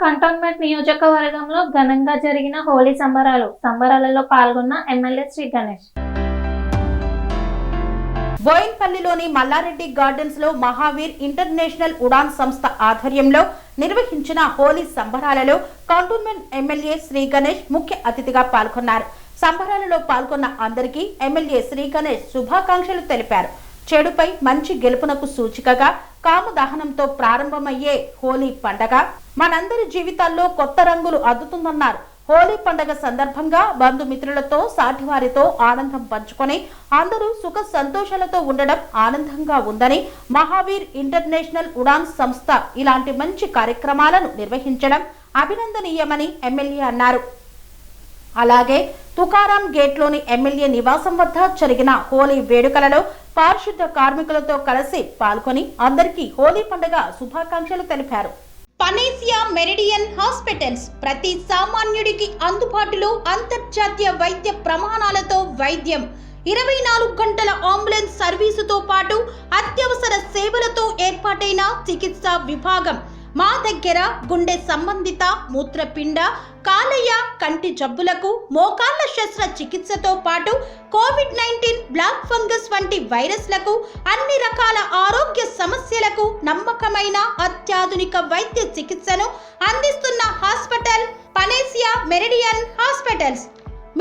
Cantonment నియోజకవర్గంలో ఘనంగా జరిగిన హోలీ సంబరాలలో పాల్గొన్న ఎమ్మెల్యే శ్రీ గణేష్. బోయిన్పల్లిలోని మల్లారెడ్డి గార్డెన్స్ లో మహావీర్ ఇంటర్నేషనల్ ఉడాన్ సంస్థ ఆధ్వర్యంలో నిర్వహించిన హోలీ సంబరాలలో కంటోన్మెంట్ ఎమ్మెల్యే శ్రీ గణేష్ ముఖ్య అతిథిగా పాల్గొన్నారు. సంబరాలలో పాల్గొన్న అందరికీ ఎమ్మెల్యే శ్రీ గణేష్ శుభాకాంక్షలు తెలిపారు. చెడుపై మంచి గెలుపునకు సూచికగా కామదహనంతో ప్రారంభమయ్యే హోలీ పండగ మనందరి జీవితాల్లో కొత్త రంగులు అద్దుతుందన్నారు. హోలీ పండగ సందర్భంగా బంధుమిత్రులతో సాటివారితో ఆనందం పంచుకొని అందరూ సుఖ సంతోషాలతో ఉండడం ఆనందంగా ఉందని, మహావీర్ ఇంటర్నేషనల్ ఉడాన్ సంస్థ ఇలాంటి మంచి కార్యక్రమాలను నిర్వహించడం అభినందనీయమని ఎమ్మెల్యే అన్నారు. అలాగే తుకారాం గేట్లోని ఎమ్మెల్యే నివాసం వద్ద జరిగిన హోలీ వేడుకలలో పారిశుద్ధ కార్మికులతో కలిసి పాల్గొని అందరికీ హోలీ పండుగ శుభాకాంక్షలు తెలిపారు. పనేసియా మెరిడియన్ హాస్పిటల్స్ ప్రతి సామాన్యుడికి అందుబాటులో అంతర్జాతీయ వైద్య ప్రమాణాలతో వైద్యం, 24 గంటల అంబులెన్స్ సర్వీసుతో పాటు అత్యవసర సేవలతో ఏర్పాటైన చికిత్సా విభాగం. మా దగ్గర గుండె సంబంధిత, మూత్రపిండ, కాలేయ, కంటి జబ్బులకు, మోకాళ్ల శస్త్ర చికిత్సతో పాటు కోవిడ్-19, బ్లాక్ ఫంగస్ వంటి వైరస్లకు, అన్ని రకాల ఆరోగ్య సమస్యలకు నమ్మకమైన అత్యాధునిక వైద్య చికిత్సను అందిస్తున్న హాస్పిటల్ పనేసియా మెరిడియన్ హాస్పిటల్స్.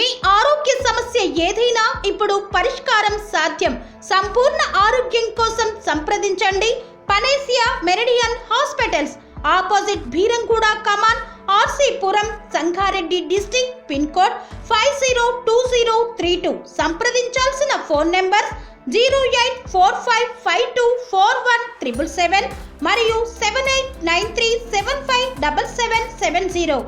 మీ ఆరోగ్య సమస్య ఏదైనా ఇప్పుడు పరిష్కారం సాధ్యం. సంపూర్ణ ఆరోగ్యం కోసం సంప్రదించండి Panacea Meridian hospitals, opposite Bheeramguda Kaman, RC Puram, Sangareddy district, pin code 502032. సంప్రదించాల్సిన ఫోన్ నెంబర్ 0845524177 మరియు 7893757770.